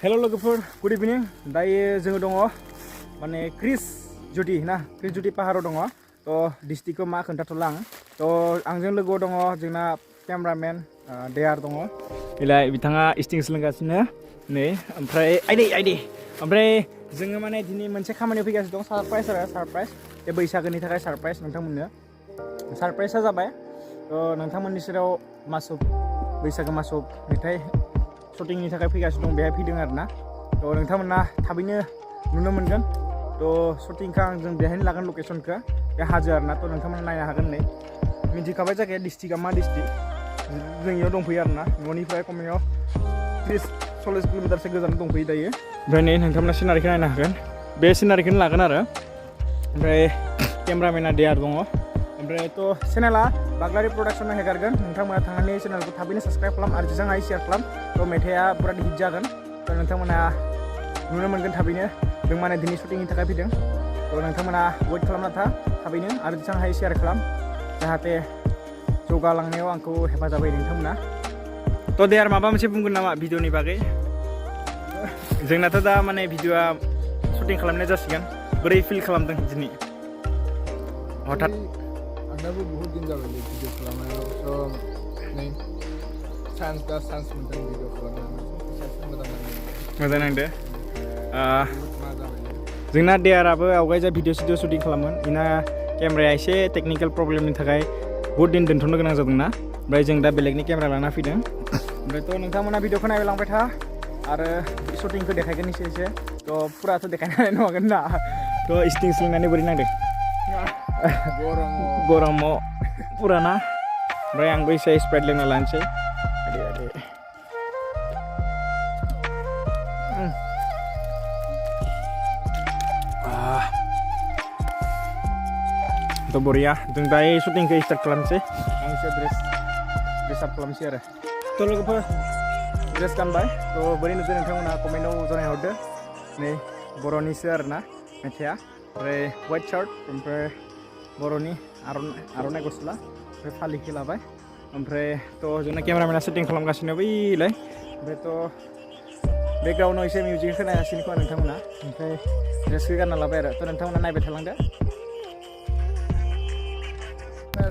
Hello लोगोफोर, good इभिनिं। दायो जोङो दङ माने क्रिस जुदि पाहाराव दङ। थ' डिस्ट्रिक्टखौ मा खोन्थाथ'ला आं। थ' आंजों लोगोआव दङ जोंना केमेरामेन देयार दङ। इलाय बिथाङा स्टिं सोलोंगासिनो नै ओमफ्राय आइदै ओमफ्राय जोङो माने दिनै मोनसे खामानियाव फैगासिनो दं। सारप्राइज बे बैसागोनि थाखाय सारप्राइज नोंथांमोननो। सारप्राइजआ जाबाय नोंथांमोननि सेराव बैसागो मासुक मेथाइ शुटिंनि थाखाय फैगासिनो दं, बेहाय फैदों आरोना। थ' नोंथांमोना थाबैनो नुनो मोनगोन। थ' शुटिंखौ आं जों बेहायनो लागोन, लकेसनखौ बे हाजो आरोना। थ' नोंथांमोना नायनो हागोन। नै मिथिखाबाय जायगाया डिस्ट्रिक्टआ मा डिस्ट्रिक्ट, जोंनियाव दंफैयो आरोना। न'निफ्राय खमायाव 30-40 किल'मिटारसो गोजान दंफैयो दायो। ओमफ्राय नै नोंथांमोना सिनारिखौ नायनो हागोन, बे सिनारिखौनो लागोन आरो। ओमफ्राय केमेरामेना देयार दङ। ओमफ्राय थ' चेनेला बाग्लारि प्रडाक्सना हेगारगोन। नोंथांमोना थांनानै चेनेलखौ थाबैनो साबस्क्राइब खालाम आरो जेसां हायो शेयार खालाम। थ' मेथाइआ पुरा हिट जागोन। थ' नोंथांमोना नुनो मोनगोन थाबैनो। जों माने दिनै शुटिंनि थाखाय फैदों। थ' नोंथांमोना वेट खालामना थाबैनो आरो जेसां हायो शेयार खालाम, जाहाथे जौगालांनायाव आंखौ हेफाजाब होयो नोंथांमोना। थ' देयार माबा मोनसे बुंगोन नामा भिडिअनि बागै? जोंनाथ' दा माने भिडिअआ शुटिं खालामनाय जासिगोन। बोरै फिल खालामदों दिनै हठात? आंनाबो बहुत दिन जाबाय भिडिअ खालामनायाव। थ' नै चान्स मोनदों भिडिअ खालामनानै। मोजां नांदो। जोंना देयाराबो आवगाय जा भिडिअ शुटिं खालामोन। इना केमेराया एसे टेकनिकेल प्रब्लेमनि थाखाय बहुत दिन दोनथ'नो गोनां जादोंना। ओमफ्राय जों दा बेलेगनि केमेरा लाना फैदों। ओमफ्रायथ' नोंथांमोना भिडिअखौ नायलांबाय था आरो शुटिंखौ देखायगोन एसे। थ' फुराथ' देखायनो हानाय नङागोन ना। थ' स्टिं सोलोंनानै बोरै नांदों? गरमाव पुराना। ओमफ्राय आंबो एसे स्प्राइट लोंना लानोसै। थ' बरिया, जों दायो शुटिंखौ स्टार्ट खालामसै। आं एसे ड्रेस आप खालामसै आरो। थ' लोगोफोर ड्रेस गानबाय। थ' बोरै नुदों नोंथांमोना कमेन्टआव जनायहरदो। नै बर'निसो आरोना मेथाइआ। ओमफ्राय वाइट शार्ट, ओमफ्राय बर'नि आर'नाइ गस्ला, ओमफ्राय फालिखौ लाबाय। ओमफ्राय थ' जोंना केमेरामेना सेटिं खालामगासिनो बैलाय। ओमफ्राय थ' बेकग्राउन्डआव एसे मिउजिक खोनागासिनो खोमा नोंथांमोना। ओमफ्राय ड्रेसखौ गानना लाबाय आरो। थ' नोंथांमोना नायबाय थालांदो।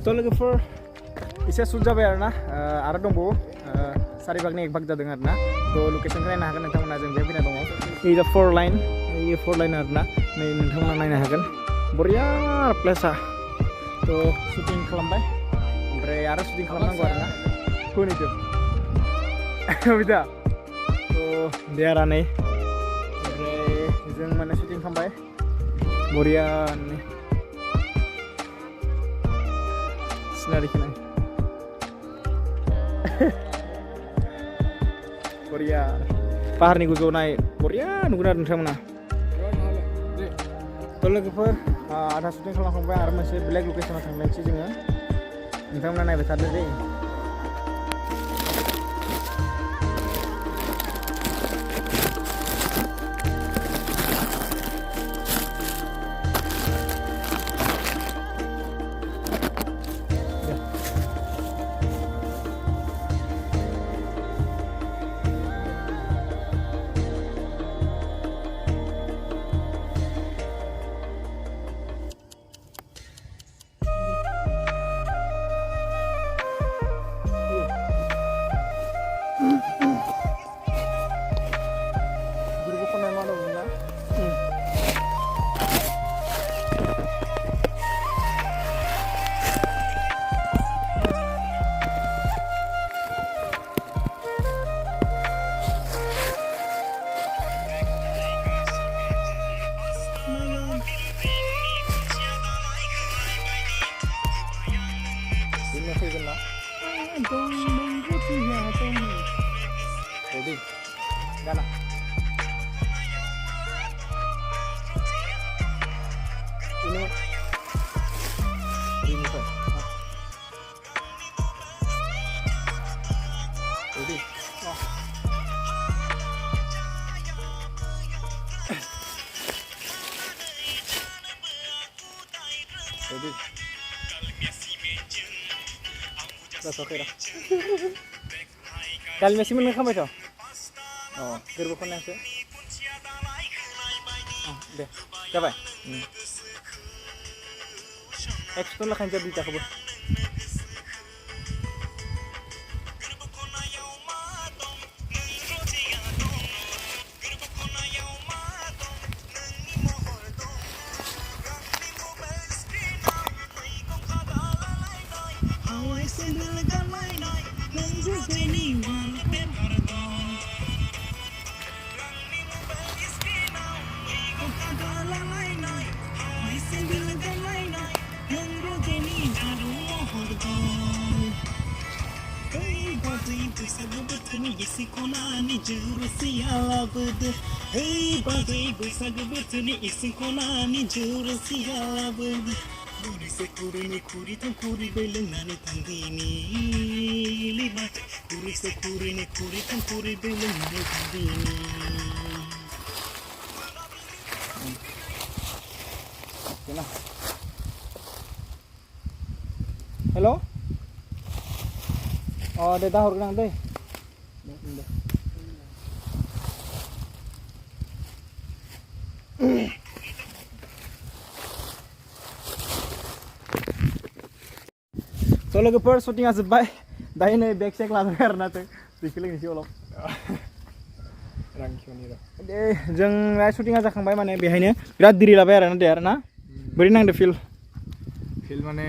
थ' लोगोफोर एसे सुट जाबाय आरोना। आरो दंबावो 4 भागनि 1 भाग जादों आरोना। थ' लकेसनखौ नायनो हागोन नोंथांमोना। जों बे फैना दङ। नै 4 लाइन आरोना। नै नोंथांमोना नायनो हागोन। बरिया प्लेसआ। थ' शुटिं खालामबाय, ओमफ्राय आरो शुटिं खालामनांगौ आरोना। फैनोसै बिदा। थ' देयारा नै, ओमफ्राय जों माने शुटिं खालामबाय बरिया। सिनारिखौ नाय बरिया, पाहारनि गोजौआव नाय बरिया नुगोन आरो नोंथांमोना। थ' लोगोफोर आधा शुटिं खालामखांबाय आरो मोनसे बेलेग लकेसनाव थांलायनोसै जोङो। नोंथांमोना नायबाय थादो दे। Ready? Gana. Ini kan. Ready? Oh. Ready? Dah oke dah. Kali Messi menang kamu itu? गोरबो खननायसो दे जाबाय एक्सटन लाखानोसै दुइटाखौबो Hello? Oh, deh dah orang deh. So logoफोर shooting जोब्बाय दायो नै बेक सेक लाबाय आरोना जों दिखिलिंनोसै अलब दे जों shooting जाखांबाय माने बेहायनो बिराद दिरि लाबाय आरोना दे आरोना बोरै नांदो फिल माने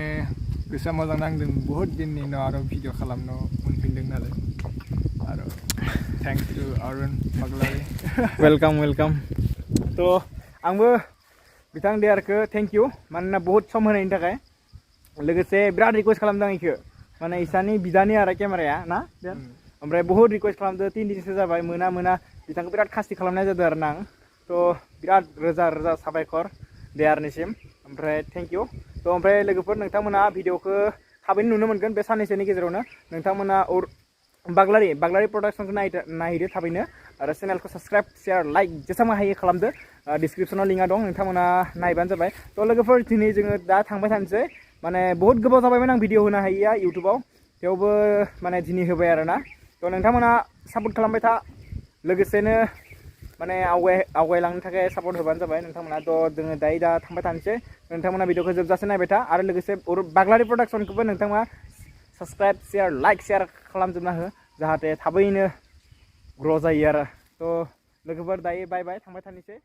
गोसोआ मोजां नांदों बहुत दिननि उनाव आरो भिडिअ खालामनो मोनफिनदों नालाय आरो थेंक्स टु अरुण बाग्लारि वेलकाम तो आंबो बिथां देयारखौ थेंक इउ मानोना बहुत सम होनायनि थाखाय लोगोसे बिराद रिक्वेस्ट खालामदों इखो माने इसानि बिदानि आरो केमेराया ना ओमफ्राय बहुत रिक्वेस्ट खालामदों 3 दिनसो जाबाय मोना बिथांखौ बिराद खासि खालामनाय जादों आरो आं तो बिराद रोजा साबायखर देयारनिसिम ओमफ्राय थेंक इउ तो ओमफ्राय लोगोफोर नोंथांमोना भिडिअखौ थाबैनो नुनो मोनगोन बे साननैसोनि गेजेरावनो नोंथांमोना बाग्लारि प्रडाक्शनखौ नायहैदो थाबैनो आरो चेनेलखौ साबस्क्राइब शेयार लाइक जेसेबां हायो खालामदो डिसक्रिप्शनाव लिंकआ दं नोंथांमोना नायबानो जाबाय तो लोगोफोर दिनै जोङो दा थांबाय थानोसै माने बहुत गोबाव जाबायमोन आं भिडिअ होनो हायैया इउटुबाव थेवबो माने दिनै होबाय आरोना तो नोंथांमोना सापर्ट खालामबाय था लोगोसेनो माने आवगायलांनो थाखाय सापर्ट होबानो जाबाय नोंथांमोना तो जोङो दायो दा थांबाय थानोसै नोंथांमोना भिडिअखौ जोबजासे नायबाय था आरो लोगोसे बाग्लारि प्रडाक्शनखौबो नोंथाङा साबस्क्राइब शेयार लाइक शेयार खालामजोबना हो जाहाथे थाबैनो ग्र' जायो आरो तो लोगोफोर दायो बाय थांबाय थानोसै